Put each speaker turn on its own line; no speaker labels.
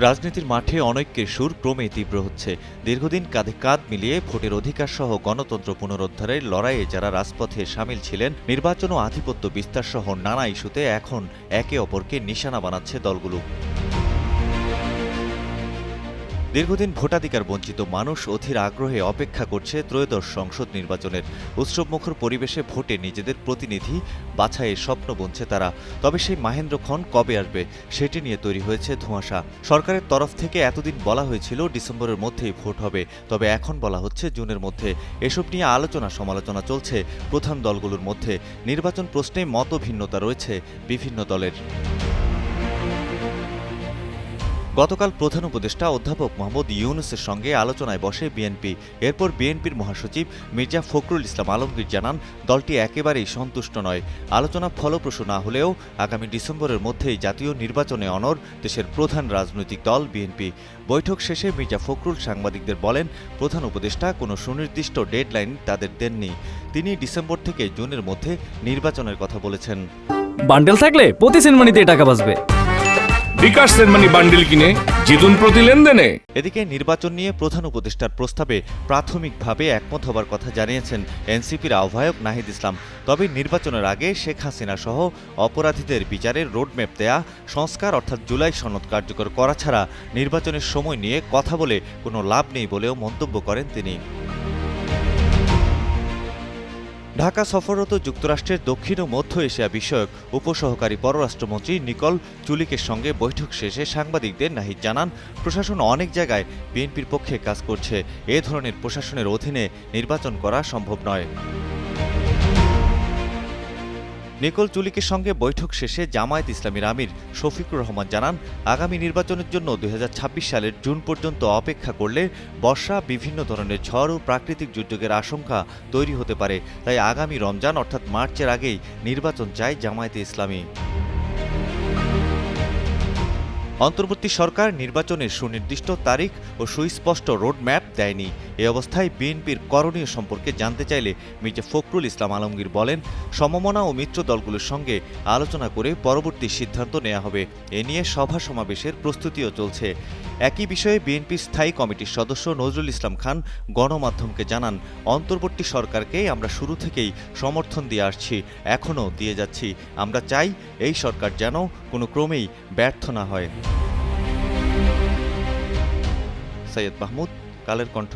রাজনীতির মাঠে অনৈক্যের সুর ক্রমেই তীব্র হচ্ছে। দীর্ঘদিন কাঁধে কাঁধ মিলিয়ে ভোটের অধিকার সহ গণতন্ত্র পুনরুদ্ধারের লড়াইয়ে যারা রাজপথে সামিল ছিলেন, নির্বাচন ও আধিপত্য বিস্তার সহ নানা ইস্যুতে এখন একে অপরকে নিশানা বানাচ্ছে দলগুলো। দীর্ঘদিন ভোটাধিকার বঞ্চিত মানুষ অধীর আগ্রহে অপেক্ষা করছে ত্রয়োদশ সংসদ নির্বাচনের। উৎসবমুখর পরিবেশে ভোটে নিজেদের প্রতিনিধি বাছাইয়ের স্বপ্ন বুনছে তারা। তবে সেই মাহেন্দ্রক্ষণ কবে আসবে সেটি নিয়ে তৈরি হয়েছে ধোঁয়াশা। সরকারের তরফ থেকে এতদিন বলা হয়েছিল ডিসেম্বরের মধ্যেই ভোট হবে, তবে এখন বলা হচ্ছে জুনের মধ্যে। এসব নিয়ে আলোচনা সমালোচনা চলছে প্রধান দলগুলোর মধ্যে। নির্বাচন প্রশ্নে মতভিন্নতা রয়েছে বিভিন্ন দলের। গতকাল প্রধান উপদেষ্টা অধ্যাপক মোহাম্মদ ইউনূসের সঙ্গে আলোচনায় বসে বিএনপি। এরপর বিএনপির মহাসচিব মির্জা ফখরুল ইসলাম আলমগীর জানান, দলটি একেবারেই সন্তুষ্ট নয়। আলোচনা ফলপ্রসূ না হলেও আগামী ডিসেম্বরের মধ্যেই জাতীয় নির্বাচনে অনড় দেশের প্রধান রাজনৈতিক দল বিএনপি। বৈঠক শেষে মির্জা ফখরুল সাংবাদিকদের বলেন, প্রধান উপদেষ্টা কোনো সুনির্দিষ্ট ডেডলাইন তাদের দেননি। তিনি ডিসেম্বর থেকে জুনের মধ্যে নির্বাচনের কথা বলেছেন।
বান্ডেল থাকলে প্রতি সেনমানিতে টাকা বাঁচবে।
বিকাশ সেনমানি বান্ডিল কিনে জিতুন প্রতি লেনদেনে।
এদিকে নির্বাচন নিয়ে প্রধান উপদেষ্টার প্রস্তাবে প্রাথমিকভাবে একমত হবার কথা জানিয়েছেন এনসিপির আহ্বায়ক নাহিদ ইসলাম। তবে নির্বাচনের আগে শেখ হাসিনা সহ অপরাধীদের বিচারের রোডম্যাপ দেয়া, সংস্কার অর্থাৎ জুলাই সনদ কার্যকর করা ছাড়া নির্বাচনের সময় নিয়ে কথা বলে কোনো লাভ নেই বলেও মন্তব্য করেন তিনি। ঢাকা সফররত যুক্তরাষ্ট্রের দক্ষিণ ও মধ্য এশিয়া বিষয়ক উপসহকারী পররাষ্ট্রমন্ত্রী নিকোল চুলিকের সঙ্গে বৈঠক শেষে সাংবাদিকদের নাহিদ জানান, প্রশাসন অনেক জায়গায় বিএনপির পক্ষে কাজ করছে। এ ধরনের প্রশাসনের অধীনে নির্বাচন করা সম্ভব নয়। নিকোল চুলিকের সঙ্গে বৈঠক শেষে জামায়াত ইসলামীর আমির শফিকুর রহমান জানান, আগামী নির্বাচনের জন্য ২০২৬ সালের জুন পর্যন্ত অপেক্ষা করলে বর্ষা, বিভিন্ন ধরনের ঝড় ও প্রাকৃতিক দুর্যোগের আশঙ্কা তৈরি হতে পারে। তাই আগামী রমজান অর্থাৎ মার্চের আগেই নির্বাচন চায় জামায়াতে ইসলামী। অন্তর্বর্তী সরকার নির্বাচনের সুনির্দিষ্ট তারিখ ও সুস্পষ্ট রোডম্যাপ দেয়নি। এ অবস্থায় বিএনপির করণীয় সম্পর্কে জানতে চাইলে মির্জা ফখরুল ইসলাম আলমগীর বলেন, সমমনা ও মিত্র দলগুলোর সঙ্গে আলোচনা করে পরবর্তী সিদ্ধান্ত নেওয়া হবে। এ নিয়ে সভা সমাবেশের প্রস্তুতিও চলছে। একই বিষয়ে বিএনপির স্থায়ী কমিটির সদস্য নজরুল ইসলাম খান গণমাধ্যমকে জানান, অন্তর্বর্তী সরকারকে আমরা শুরু থেকেই সমর্থন দিয়ে আসছি, এখনও দিয়ে যাচ্ছি। আমরা চাই এই সরকার যেন কোনো ক্রমেই ব্যর্থ না হয়। সৈয়দ মাহমুদ, কালের কণ্ঠ।